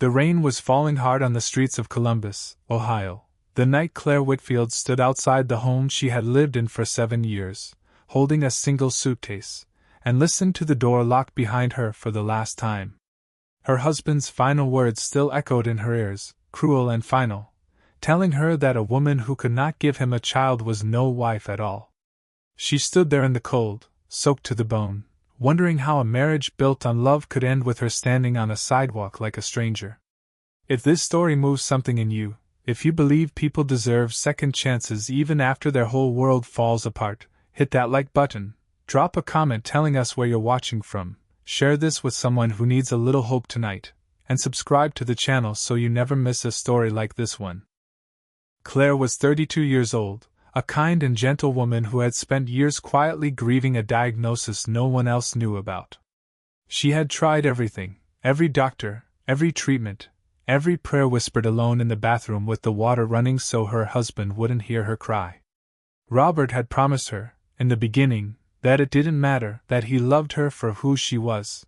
The rain was falling hard on the streets of Columbus, Ohio, the night Claire Whitfield stood outside the home she had lived in for 7 years, holding a single suitcase, and listened to the door lock behind her for the last time. Her husband's final words still echoed in her ears, cruel and final, telling her that a woman who could not give him a child was no wife at all. She stood there in the cold, soaked to the bone, wondering how a marriage built on love could end with her standing on a sidewalk like a stranger. If this story moves something in you, if you believe people deserve second chances even after their whole world falls apart, hit that like button, drop a comment telling us where you're watching from, share this with someone who needs a little hope tonight, and subscribe to the channel so you never miss a story like this one. Claire was 32 years old, a kind and gentle woman who had spent years quietly grieving a diagnosis no one else knew about. She had tried everything, every doctor, every treatment, every prayer whispered alone in the bathroom with the water running so her husband wouldn't hear her cry. Robert had promised her, in the beginning, that it didn't matter, that he loved her for who she was.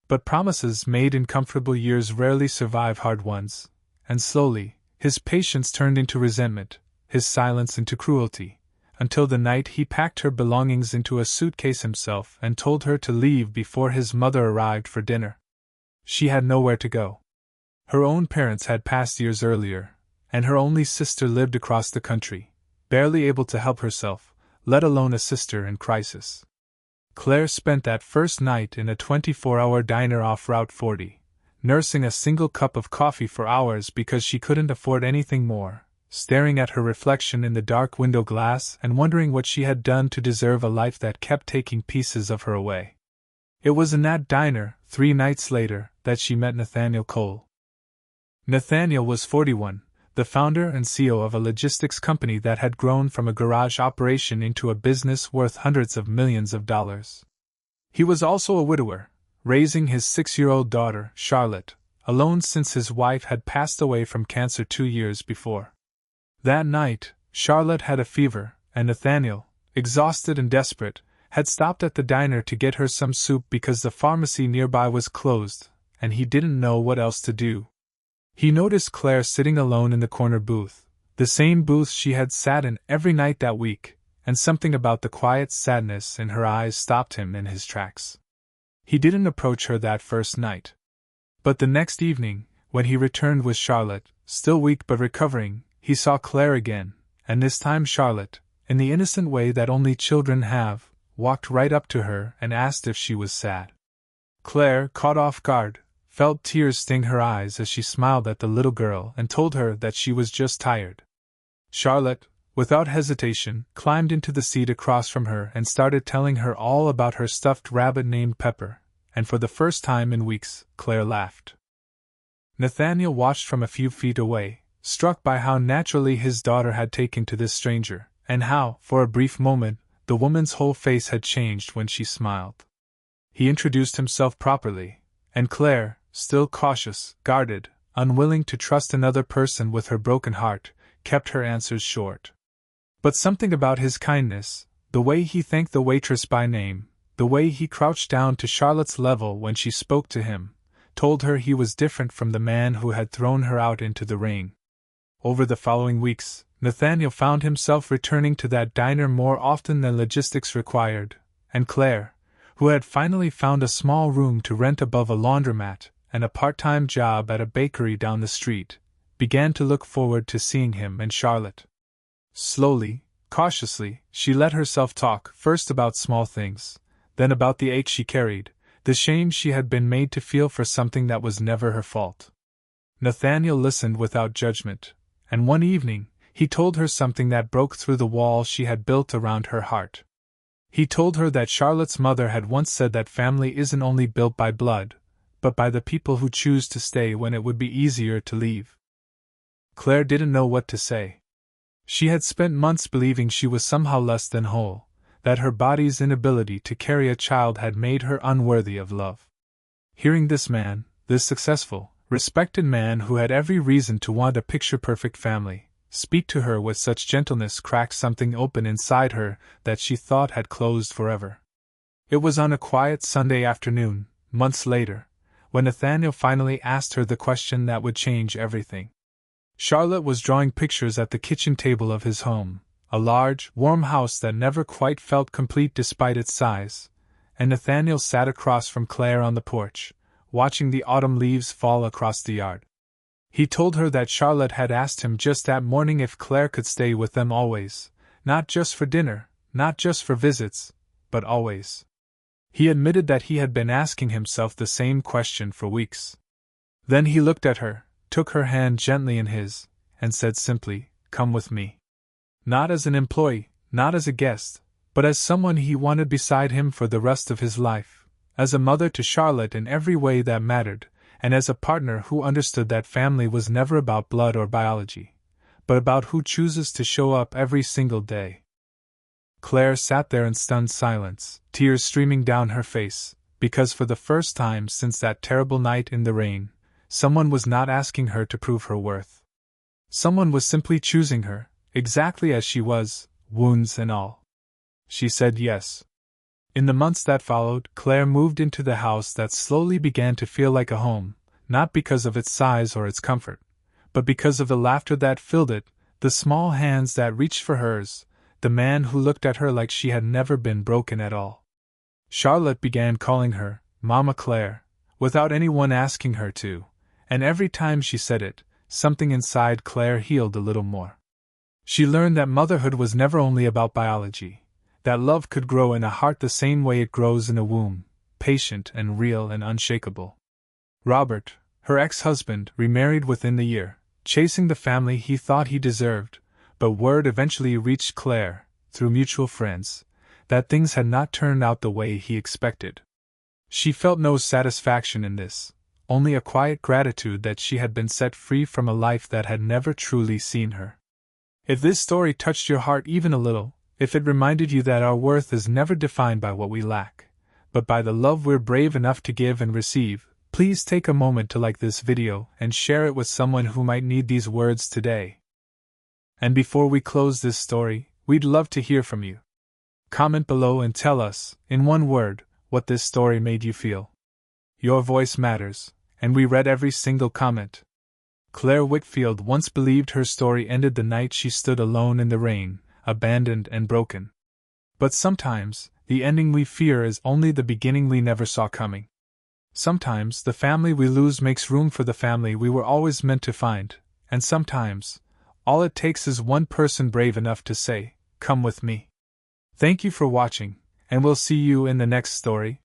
But promises made in comfortable years rarely survive hard ones, and slowly, his patience turned into resentment, his silence into cruelty, until the night he packed her belongings into a suitcase himself and told her to leave before his mother arrived for dinner. She had nowhere to go. Her own parents had passed years earlier, and her only sister lived across the country, barely able to help herself, let alone a sister in crisis. Claire spent that first night in a 24-hour diner off Route 40, nursing a single cup of coffee for hours because she couldn't afford anything more, staring at her reflection in the dark window glass and wondering what she had done to deserve a life that kept taking pieces of her away. It was in that diner, 3 nights later, that she met Nathaniel Cole. Nathaniel was 41, the founder and CEO of a logistics company that had grown from a garage operation into a business worth hundreds of millions of dollars. He was also a widower, raising his 6-year-old daughter, Charlotte, alone since his wife had passed away from cancer 2 years before. That night, Charlotte had a fever, and Nathaniel, exhausted and desperate, had stopped at the diner to get her some soup because the pharmacy nearby was closed, and he didn't know what else to do. He noticed Claire sitting alone in the corner booth, the same booth she had sat in every night that week, and something about the quiet sadness in her eyes stopped him in his tracks. He didn't approach her that first night. But the next evening, when he returned with Charlotte, still weak but recovering, he saw Claire again, and this time Charlotte, in the innocent way that only children have, walked right up to her and asked if she was sad. Claire, caught off guard, felt tears sting her eyes as she smiled at the little girl and told her that she was just tired. Charlotte, without hesitation, climbed into the seat across from her and started telling her all about her stuffed rabbit named Pepper, and for the first time in weeks, Claire laughed. Nathaniel watched from a few feet away, struck by how naturally his daughter had taken to this stranger, and how, for a brief moment, the woman's whole face had changed when she smiled. He introduced himself properly, and Claire, still cautious, guarded, unwilling to trust another person with her broken heart, kept her answers short. But something about his kindness, the way he thanked the waitress by name, the way he crouched down to Charlotte's level when she spoke to him, told her he was different from the man who had thrown her out into the rain. Over the following weeks, Nathaniel found himself returning to that diner more often than logistics required, and Claire, who had finally found a small room to rent above a laundromat and a part-time job at a bakery down the street, began to look forward to seeing him and Charlotte. Slowly, cautiously, she let herself talk, first about small things, then about the ache she carried, the shame she had been made to feel for something that was never her fault. Nathaniel listened without judgment, and one evening, he told her something that broke through the wall she had built around her heart. He told her that Charlotte's mother had once said that family isn't only built by blood, but by the people who choose to stay when it would be easier to leave. Claire didn't know what to say. She had spent months believing she was somehow less than whole, that her body's inability to carry a child had made her unworthy of love. Hearing this man, this successful, respected man who had every reason to want a picture-perfect family, speak to her with such gentleness cracked something open inside her that she thought had closed forever. It was on a quiet Sunday afternoon, months later, when Nathaniel finally asked her the question that would change everything. Charlotte was drawing pictures at the kitchen table of his home, a large, warm house that never quite felt complete despite its size, and Nathaniel sat across from Claire on the porch, watching the autumn leaves fall across the yard. He told her that Charlotte had asked him just that morning if Claire could stay with them always, not just for dinner, not just for visits, but always. He admitted that he had been asking himself the same question for weeks. Then he looked at her, took her hand gently in his, and said simply, "Come with me." Not as an employee, not as a guest, but as someone he wanted beside him for the rest of his life, as a mother to Charlotte in every way that mattered, and as a partner who understood that family was never about blood or biology, but about who chooses to show up every single day. Claire sat there in stunned silence, tears streaming down her face, because for the first time since that terrible night in the rain, someone was not asking her to prove her worth. Someone was simply choosing her, exactly as she was, wounds and all. She said yes. In the months that followed, Claire moved into the house that slowly began to feel like a home, not because of its size or its comfort, but because of the laughter that filled it, the small hands that reached for hers, the man who looked at her like she had never been broken at all. Charlotte began calling her Mama Claire, without anyone asking her to, and every time she said it, something inside Claire healed a little more. She learned that motherhood was never only about biology, that love could grow in a heart the same way it grows in a womb, patient and real and unshakable. Robert, her ex-husband, remarried within the year, chasing the family he thought he deserved, but word eventually reached Claire, through mutual friends, that things had not turned out the way he expected. She felt no satisfaction in this, only a quiet gratitude that she had been set free from a life that had never truly seen her. If this story touched your heart even a little, if it reminded you that our worth is never defined by what we lack, but by the love we're brave enough to give and receive, please take a moment to like this video and share it with someone who might need these words today. And before we close this story, we'd love to hear from you. Comment below and tell us, in one word, what this story made you feel. Your voice matters, and we read every single comment. Claire Whitfield once believed her story ended the night she stood alone in the rain, abandoned and broken. But sometimes, the ending we fear is only the beginning we never saw coming. Sometimes, the family we lose makes room for the family we were always meant to find, and sometimes, all it takes is one person brave enough to say, "Come with me." Thank you for watching, and we'll see you in the next story.